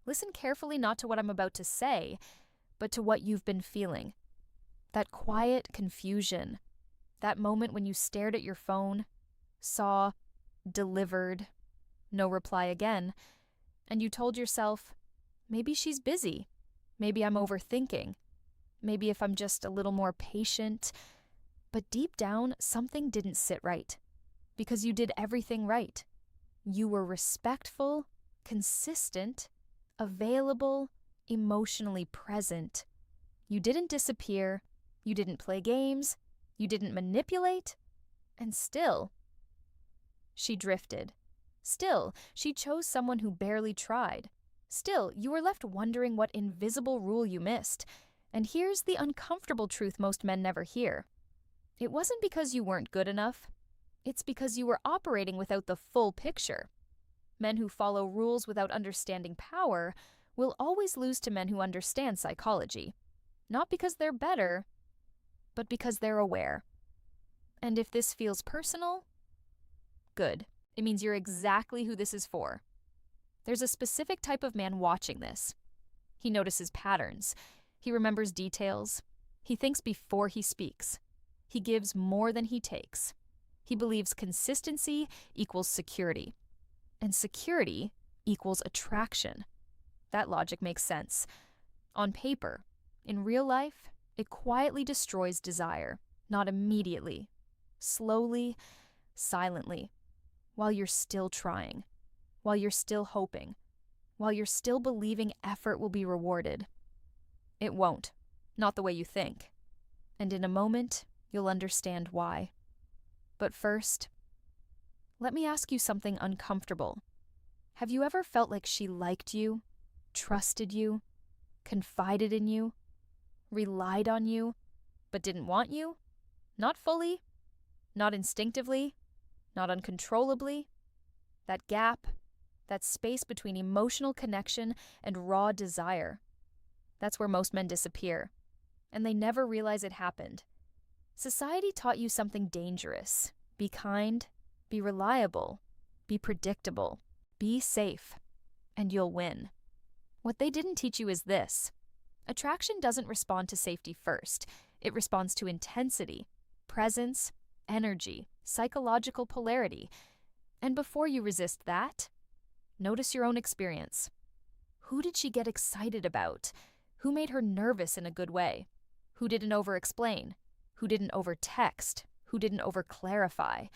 Listen carefully not to what I'm about to say, but to what you've been feeling. That quiet confusion, that moment when you stared at your phone, saw, delivered, no reply again, and you told yourself, maybe she's busy, maybe I'm overthinking, maybe if I'm just a little more patient. But deep down, something didn't sit right, because you did everything right. You were respectful, consistent, available, emotionally present. You didn't disappear, you didn't play games, you didn't manipulate, and still, she drifted. Still, she chose someone who barely tried. Still, you were left wondering what invisible rule you missed. And here's the uncomfortable truth most men never hear. It wasn't because you weren't good enough. It's because you were operating without the full picture. Men who follow rules without understanding power will always lose to men who understand psychology. Not because they're better, but because they're aware. And if this feels personal, good. It means you're exactly who this is for. There's a specific type of man watching this. He notices patterns. He remembers details. He thinks before he speaks. He gives more than he takes. He believes consistency equals security. And security equals attraction. That logic makes sense. On paper. In real life, it quietly destroys desire. Not immediately. Slowly, silently. While you're still trying. While you're still hoping. While you're still believing effort will be rewarded. It won't. Not the way you think. And in a moment, you'll understand why. But first, let me ask you something uncomfortable. Have you ever felt like she liked you, trusted you, confided in you, relied on you, but didn't want you? Not fully, not instinctively, not uncontrollably. That gap, that space between emotional connection and raw desire. That's where most men disappear, and they never realize it happened. Society taught you something dangerous. Be kind, be reliable, be predictable, be safe, and you'll win. What they didn't teach you is this. Attraction doesn't respond to safety first. It responds to intensity, presence, energy, psychological polarity. And before you resist that, notice your own experience. Who did she get excited about? Who made her nervous in a good way? Who didn't over-explain? Who didn't over-text? Who didn't over-clarify?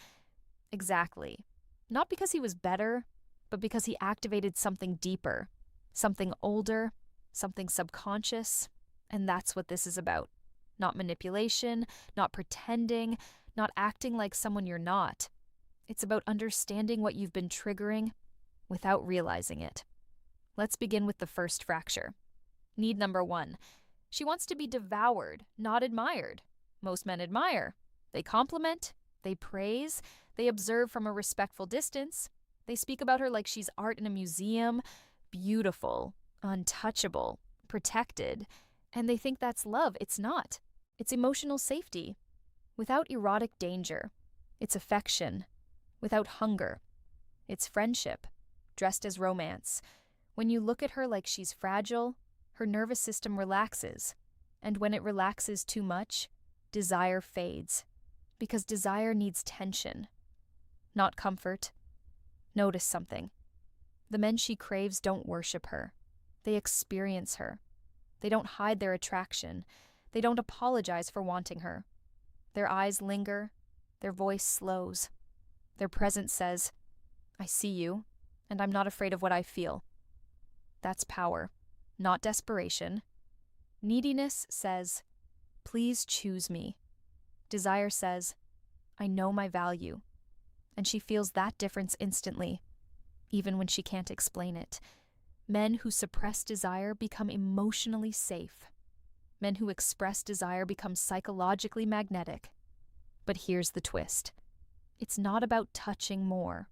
Exactly. Not because he was better, but because he activated something deeper, something older, something subconscious, and that's what this is about. Not manipulation, not pretending, not acting like someone you're not. It's about understanding what you've been triggering without realizing it. Let's begin with the first fracture. Need number 1. She wants to be devoured, not admired. Most men admire. They compliment, they praise, they observe from a respectful distance. They speak about her like she's art in a museum, beautiful, untouchable, protected. And they think that's love. It's not. It's emotional safety. Without erotic danger. It's affection. Without hunger. It's friendship, dressed as romance. When you look at her like she's fragile, her nervous system relaxes. And when it relaxes too much, desire fades. Because desire needs tension, not comfort. Notice something. The men she craves don't worship her. They experience her. They don't hide their attraction. They don't apologize for wanting her. Their eyes linger. Their voice slows. Their presence says, I see you, and I'm not afraid of what I feel. That's power, not desperation. Neediness says, please choose me. Desire says, I know my value. And she feels that difference instantly, even when she can't explain it. Men who suppress desire become emotionally safe. Men who express desire become psychologically magnetic. But here's the twist. It's not about touching more.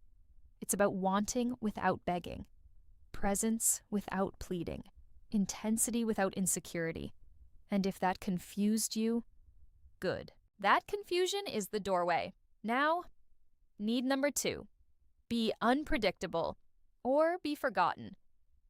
It's about wanting without begging. Presence without pleading. Intensity without insecurity. And if that confused you, good. That confusion is the doorway. Now, need number 2. Be unpredictable or be forgotten.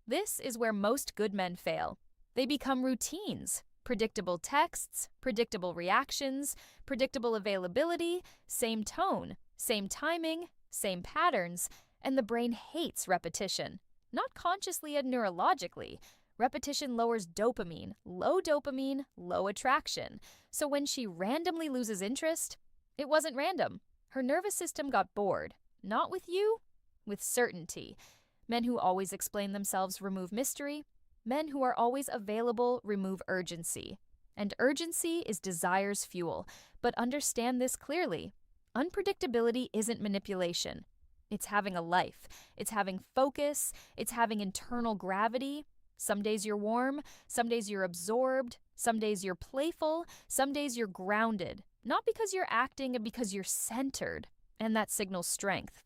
This is where most good men fail. They become routines, predictable texts, predictable reactions, predictable availability, same tone, same timing, same patterns, and the brain hates repetition. Not consciously and neurologically. Repetition lowers dopamine, low attraction. So when she randomly loses interest, it wasn't random. Her nervous system got bored. Not with you, with certainty. Men who always explain themselves remove mystery. Men who are always available remove urgency. And urgency is desire's fuel. But understand this clearly. Unpredictability isn't manipulation. It's having a life. It's having focus. It's having internal gravity. Some days you're warm. Some days you're absorbed. Some days you're playful. Some days you're grounded. Not because you're acting, but because you're centered. And that signals strength.